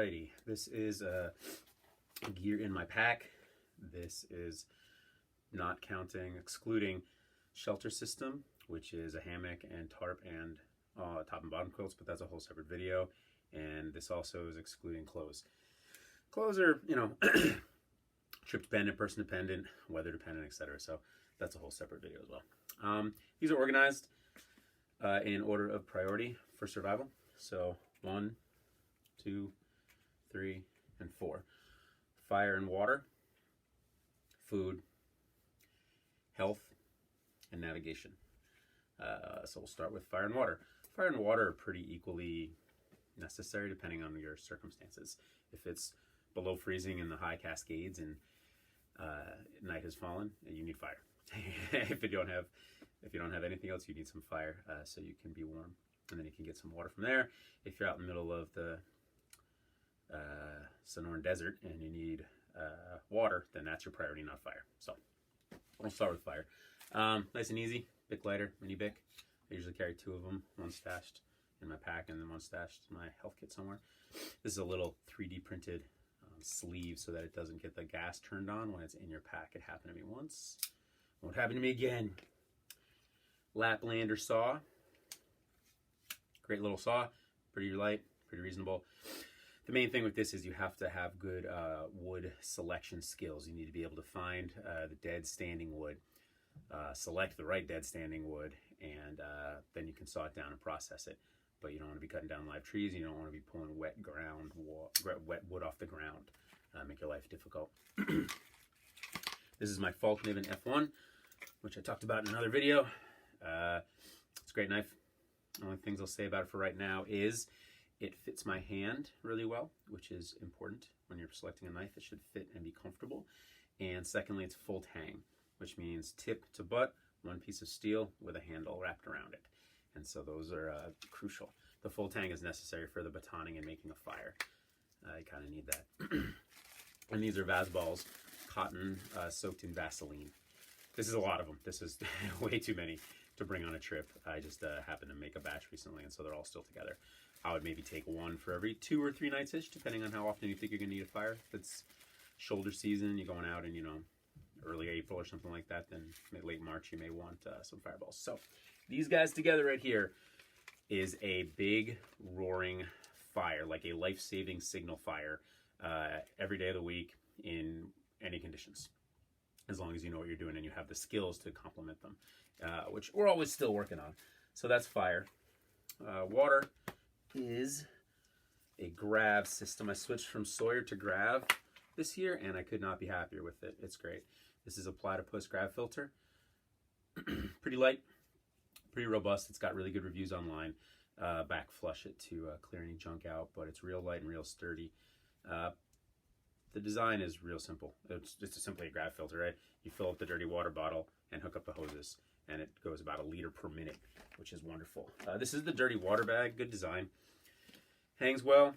Alrighty, this is gear in my pack. This is not counting, excluding shelter system, which is a hammock and tarp and top and bottom quilts, but that's a whole separate video. And this also is excluding clothes. Clothes are, trip dependent, person dependent, weather dependent, etc. So that's a whole separate video as well. These are organized in order of priority for survival. So 1, 2, 3, and 4. Fire and water, food, health, and navigation. So we'll start with fire and water. Fire and water are pretty equally necessary depending on your circumstances. If it's below freezing in the high Cascades and night has fallen, you need fire. if you don't have anything else, you need some fire so you can be warm, and then you can get some water from there. If you're out in the middle of the Sonoran Desert and you need water, then that's your priority, not fire. So we'll start with fire. Nice and easy. Bic lighter, mini Bic. I usually carry 2 of them, one stashed in my pack and then one stashed in my health kit somewhere. This is a little 3D printed sleeve so that it doesn't get the gas turned on when it's in your pack. It happened to me once. Won't happen to me again. Laplander saw. Great little saw. Pretty light, pretty reasonable. The main thing with this is you have to have good wood selection skills. You need to be able to find the dead standing wood, select the right dead standing wood, and then you can saw it down and process it. But you don't want to be cutting down live trees. You don't want to be pulling wet wood off the ground. Make your life difficult. This is my Falk Niven F1, which I talked about in another video. It's a great knife. The only things I'll say about it for right now is it fits my hand really well, which is important. When you're selecting a knife, it should fit and be comfortable. And secondly, it's full tang, which means tip to butt, one piece of steel with a handle wrapped around it. And so those are crucial. The full tang is necessary for the batoning and making a fire. You kind of need that. And these are Vazballs, cotton soaked in Vaseline. This is a lot of them. This is way too many to bring on a trip. I just happened to make a batch recently, and so they're all still together. I would maybe take one for every 2 or 3 nights-ish, depending on how often you think you're going to need a fire. If it's shoulder season, you're going out in, early April or something like that, then late March, you may want some fireballs. So these guys together right here is a big roaring fire, like a life-saving signal fire every day of the week in any conditions, as long as you know what you're doing and you have the skills to complement them, which we're always still working on. So that's fire. Water is a Grav system. I switched from Sawyer to Grav this year, and I could not be happier with it. It's great. This is a Platypus Grav filter. Pretty light, pretty robust. It's got really good reviews online. Back flush it to clear any junk out, but it's real light and real sturdy. The design is real simple. It's just simply a Grav filter, right? You fill up the dirty water bottle and hook up the hoses, and it goes about 1 liter per minute, which is wonderful. This is the dirty water bag. Good design. Hangs well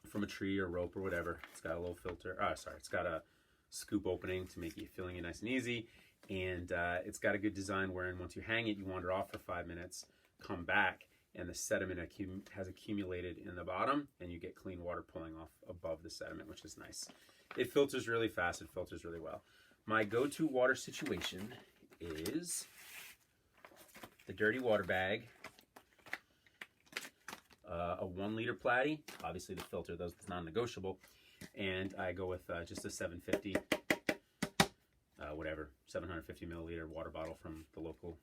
from a tree or rope or whatever. It's got a little filter. It's got a scoop opening to make you filling it nice and easy. And it's got a good design wherein once you hang it, you wander off for 5 minutes, come back, and the sediment has accumulated in the bottom, and you get clean water pulling off above the sediment, which is nice. It filters really fast. It filters really well. My go-to water situation is the dirty water bag, a 1 liter platy, obviously the filter, those is non-negotiable, and I go with just a 750, 750 milliliter water bottle from the local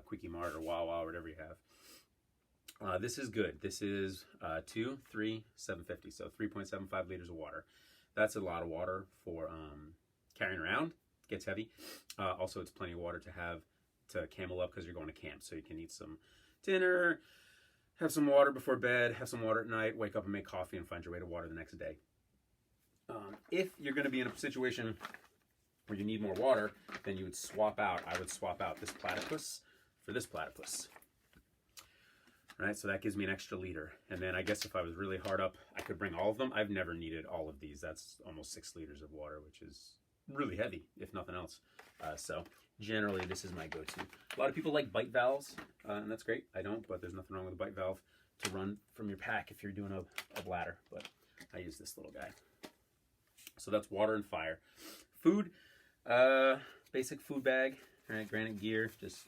Quickie Mart or Wawa, or whatever you have. This is good. This is 2, 3, 750, so 3.75 liters of water. That's a lot of water for carrying around. It gets heavy. Also, it's plenty of water to have to camel up because you're going to camp, so you can eat some dinner, have some water before bed, have some water at night, wake up and make coffee and find your way to water the next day. If you're going to be in a situation where you need more water, then you would swap out. I would swap out this Platypus for this Platypus. Right, so that gives me an extra liter. And then I guess if I was really hard up, I could bring all of them. I've never needed all of these. That's almost 6 liters of water, which is really heavy, if nothing else. So generally, this is my go-to. A lot of people like bite valves, and that's great. I don't, but there's nothing wrong with a bite valve. to run from your pack if you're doing a bladder, but I use this little guy. So that's water and fire. Food, basic food bag, right? Granite Gear, just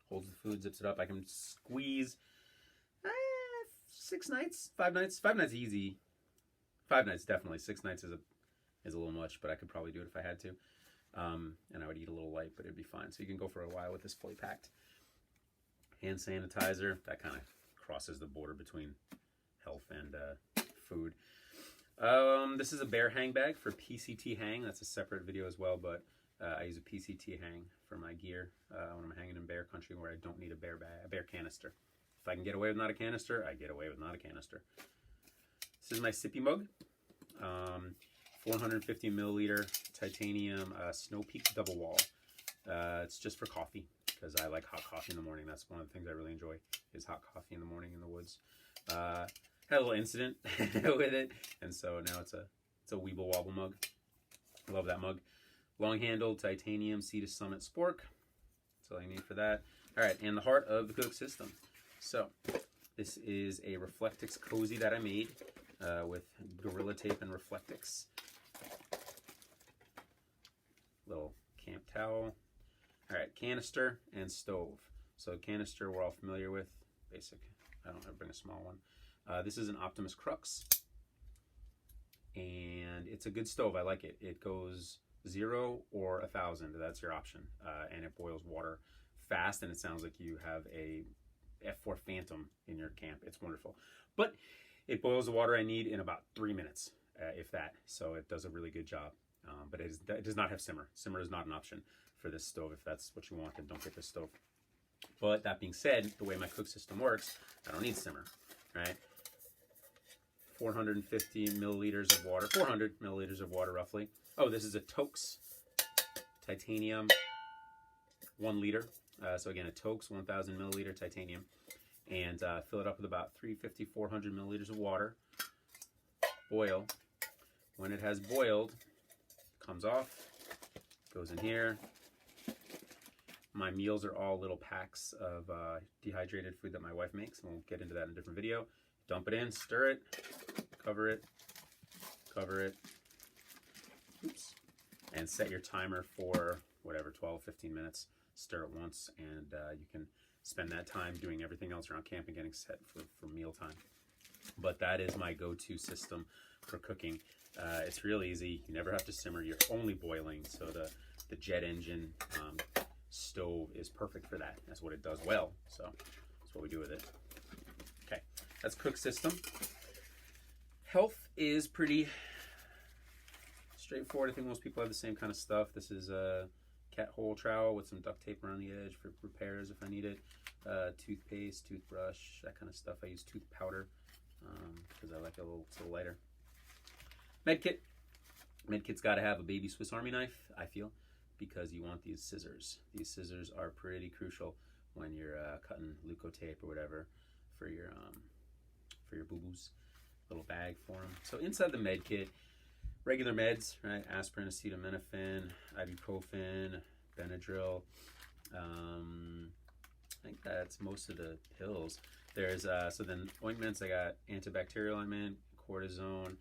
holds the food, zips it up. I can squeeze 6 nights, 5 nights. 5 nights easy. 5 nights definitely. 6 nights is a little much, but I could probably do it if I had to. And I would eat a little light, but it'd be fine. So you can go for a while with this fully packed. Hand sanitizer, that kind of crosses the border between health and food. This is a bear hang bag for PCT hang. That's a separate video as well, but I use a PCT hang for my gear when I'm hanging in bear country where I don't need a bear canister. If I can get away with not a canister, I get away with not a canister. This is my sippy mug. 450 milliliter titanium Snow Peak double wall. It's just for coffee because I like hot coffee in the morning. That's one of the things I really enjoy is hot coffee in the morning in the woods. Had a little incident with it, and so now it's a Weeble Wobble mug. Love that mug. Long handled titanium Cetus Summit spork. That's all I need for that. All right, and the heart of the Cook system. So this is a Reflectix cozy that I made with Gorilla Tape and Reflectix. Little camp towel. All right, canister and stove. So canister we're all familiar with, basic. I don't ever bring a small one. This is an Optimus Crux, and it's a good stove. I like it. It goes 0 or 1,000. That's your option, and it boils water fast, and it sounds like you have a F4 Phantom in your camp. It's wonderful, but it boils the water I need in about 3 minutes, if that. So it does a really good job. But it does not have simmer. Simmer is not an option for this stove. If that's what you want, then don't get this stove. But that being said, the way my cook system works, I don't need simmer, right? 450 milliliters of water, 400 milliliters of water roughly. Oh, this is a Toaks titanium 1 liter. So again, a Toaks 1,000 milliliter titanium. And fill it up with about 350, 400 milliliters of water. Boil. When it has boiled, comes off, goes in here. My meals are all little packs of dehydrated food that my wife makes, and we'll get into that in a different video. Dump it in, stir it, cover it, oops, and set your timer for whatever, 12, 15 minutes. Stir it once, and you can spend that time doing everything else around camp and getting set for mealtime. But that is my go-to system for cooking. It's real easy. You never have to simmer. You're only boiling, so the jet engine stove is perfect for that. That's what it does well, so that's what we do with it. Okay, that's cook system. Health is pretty straightforward. I think most people have the same kind of stuff. This is a cat hole trowel with some duct tape around the edge for repairs if I need it. Toothpaste, toothbrush, that kind of stuff. I use tooth powder because I like it a little lighter. Medkit. Medkit's got to have a baby Swiss Army knife, I feel, because you want these scissors. These scissors are pretty crucial when you're cutting leukotape or whatever for your boo-boos. Little bag for them. So inside the medkit, regular meds, right? Aspirin, acetaminophen, ibuprofen, Benadryl. I think that's most of the pills. There's so then ointments. I got antibacterial ointment, cortisone,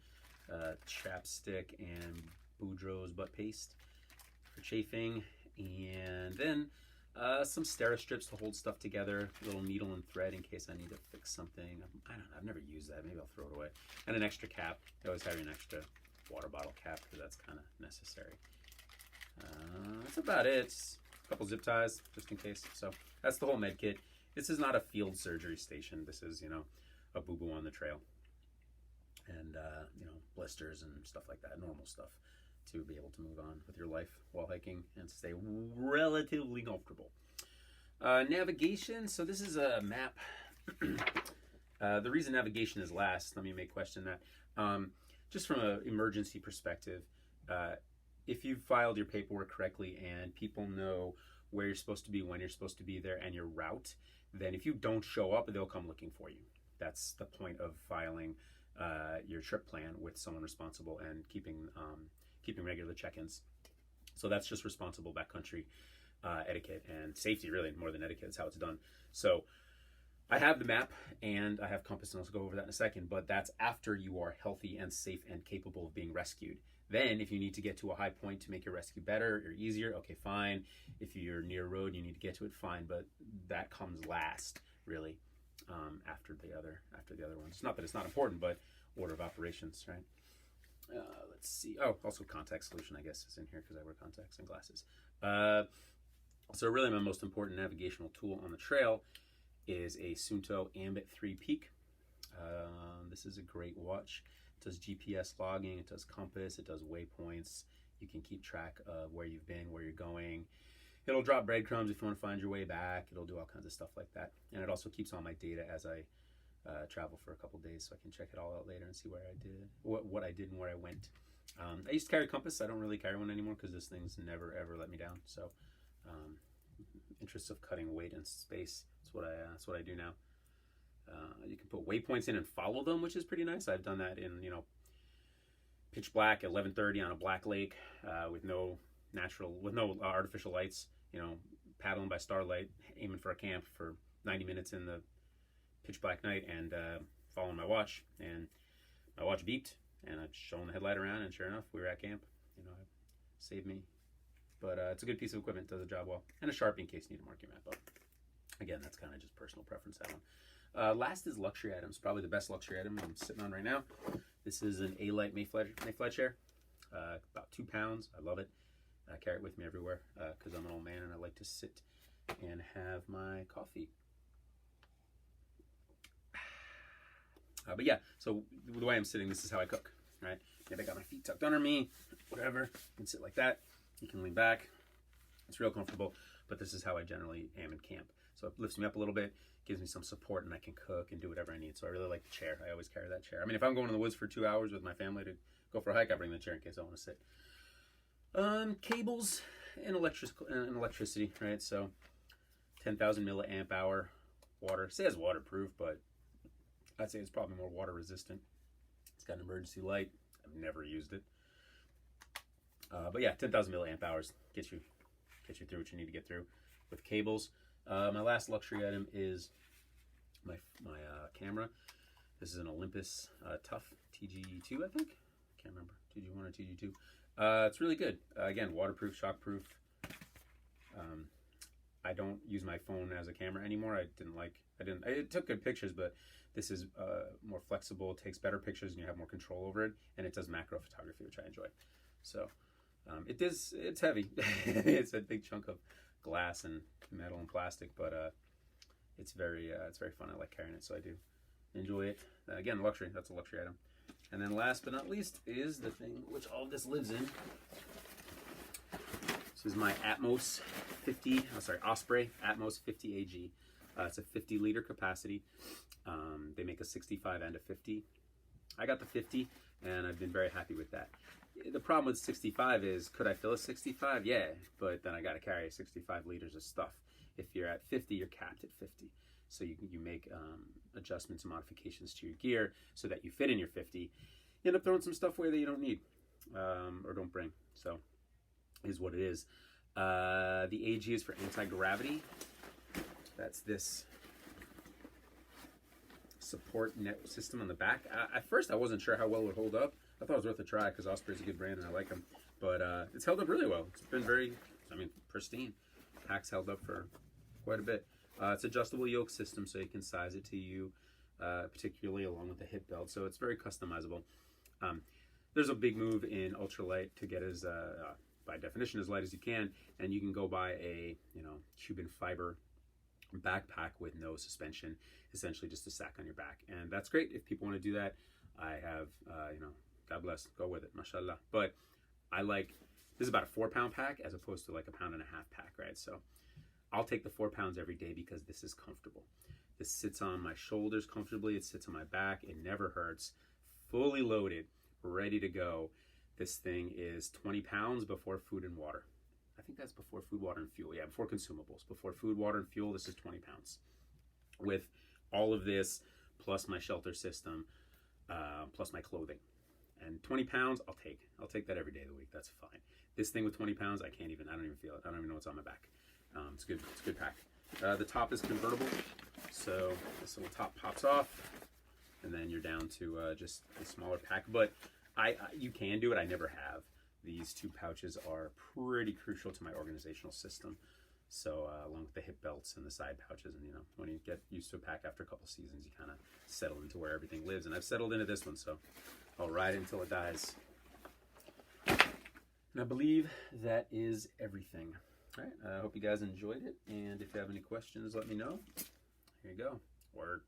chapstick, and Boudreaux's butt paste for chafing, and then some Steri-strips to hold stuff together, a little needle and thread in case I need to fix something. I don't know, I've never used that. Maybe I'll throw it away. And an extra cap. I always have an extra water bottle cap because that's kind of necessary. That's about it. A couple zip ties just in case. So that's the whole med kit. This is not a field surgery station. This is, a boo-boo on the trail. And, blisters and stuff like that, normal stuff to be able to move on with your life while hiking and stay relatively comfortable. Navigation. So this is a map. The reason navigation is last, let me make question that. Just from an emergency perspective, if you've filed your paperwork correctly and people know where you're supposed to be, when you're supposed to be there, and your route, then if you don't show up, they'll come looking for you. That's the point of filing your trip plan with someone responsible and keeping regular check-ins. So that's just responsible backcountry etiquette and safety, really, more than etiquette. It's how it's done. So I have the map and I have compass, and I'll go over that in a second, but that's after you are healthy and safe and capable of being rescued. Then, if you need to get to a high point to make your rescue better or easier, okay, fine. If you're near a road, you need to get to it, fine. But that comes last, really, after the other ones. It's not that it's not important, but order of operations, right? Let's see. Oh, also contact solution, I guess, is in here because I wear contacts and glasses. So really, my most important navigational tool on the trail is a Suunto Ambit 3 Peak. This is a great watch. It does GPS logging, it does compass, it does waypoints. You can keep track of where you've been, where you're going. It'll drop breadcrumbs if you want to find your way back. It'll do all kinds of stuff like that. And it also keeps all my data as I travel for a couple days, so I can check it all out later and see where I did, what I did and where I went. I used to carry a compass. I don't really carry one anymore because this thing's never ever let me down. So, interests of cutting weight and space. That's what I do now. You can put waypoints in and follow them, which is pretty nice. I've done that in pitch black at 11:30 on a black lake with no artificial lights. Paddling by starlight, aiming for a camp for 90 minutes in the pitch black night, and following my watch, and my watch beeped, and I've shown the headlight around, and sure enough, we were at camp. It saved me. But it's a good piece of equipment, does the job well, and a Sharpie in case you need to mark your map up. Again, that's kind of just personal preference, that one. Last is luxury items, probably the best luxury item I'm sitting on right now. This is an A-Lite Mayfly chair, about 2 pounds. I love it. I carry it with me everywhere because I'm an old man and I like to sit and have my coffee. But yeah, so the way I'm sitting, this is how I cook, right? Maybe I got my feet tucked under me, whatever. You can sit like that. You can lean back. It's real comfortable, but this is how I generally am in camp. So it lifts me up a little bit, gives me some support, and I can cook and do whatever I need. So I really like the chair. I always carry that chair. I mean, if I'm going in the woods for 2 hours with my family to go for a hike, I bring the chair in case I want to sit. Cables and electricity, right? So 10,000 milliamp hour water. It says waterproof, but I'd say it's probably more water resistant. It's got an emergency light. I've never used it. But yeah, 10,000 milliamp hours gets you through what you need to get through with cables. My last luxury item is my camera. This is an Olympus Tough TG2, I think. Can't remember, TG1 or TG2. It's really good. Again, waterproof, shockproof. I don't use my phone as a camera anymore. It took good pictures, but this is more flexible, takes better pictures, and you have more control over it. And it does macro photography, which I enjoy. So it's heavy. It's a big chunk of glass and metal and plastic, but it's very fun. I like carrying it, so I do enjoy it. Again, luxury. That's a luxury item. And then last but not least is the thing which all of this lives in. This is my Osprey Atmos 50 AG. It's a 50 liter capacity. They make a 65 and a 50. I got the 50, and I've been very happy with that. The problem with 65 is, could I fill a 65? Yeah, but then I got to carry 65 liters of stuff. If you're at 50, you're capped at 50. So you make adjustments and modifications to your gear so that you fit in your 50. You end up throwing some stuff away that you don't need or don't bring. So is what it is. The AG is for anti-gravity. That's this support net system on the back. At first, I wasn't sure how well it would hold up. I thought it was worth a try because Osprey's a good brand and I like them. But it's held up really well. It's been pristine. Pack's held up for quite a bit. It's adjustable yoke system, so you can size it to you, particularly along with the hip belt. So it's very customizable. There's a big move in ultralight to get as, by definition, as light as you can, and you can go buy a Cuban fiber backpack with no suspension, essentially just a sack on your back, and that's great if people want to do that. I have, God bless, go with it, mashallah. But I like, this is about a 4-pound pack as opposed to like a 1.5 pound pack, right? So I'll take the 4 pounds every day because this is comfortable. This sits on my shoulders comfortably. It sits on my back. It never hurts. Fully loaded, ready to go. This thing is 20 pounds before food and water. I think that's before food, water, and fuel. Yeah, before consumables. Before food, water, and fuel, this is 20 pounds. With all of this, plus my shelter system, plus my clothing. And 20 pounds, I'll take that every day of the week. That's fine. This thing with 20 pounds, I don't even feel it. I don't even know what's on my back. It's good. It's a good pack. The top is convertible, so this little top pops off, and then you're down to just a smaller pack. But you can do it. I never have. These two pouches are pretty crucial to my organizational system. So along with the hip belts and the side pouches, and when you get used to a pack after a couple seasons, you kind of settle into where everything lives. And I've settled into this one, so I'll ride it until it dies. And I believe that is everything. All right, I hope you guys enjoyed it, and if you have any questions, let me know. Here you go. Word.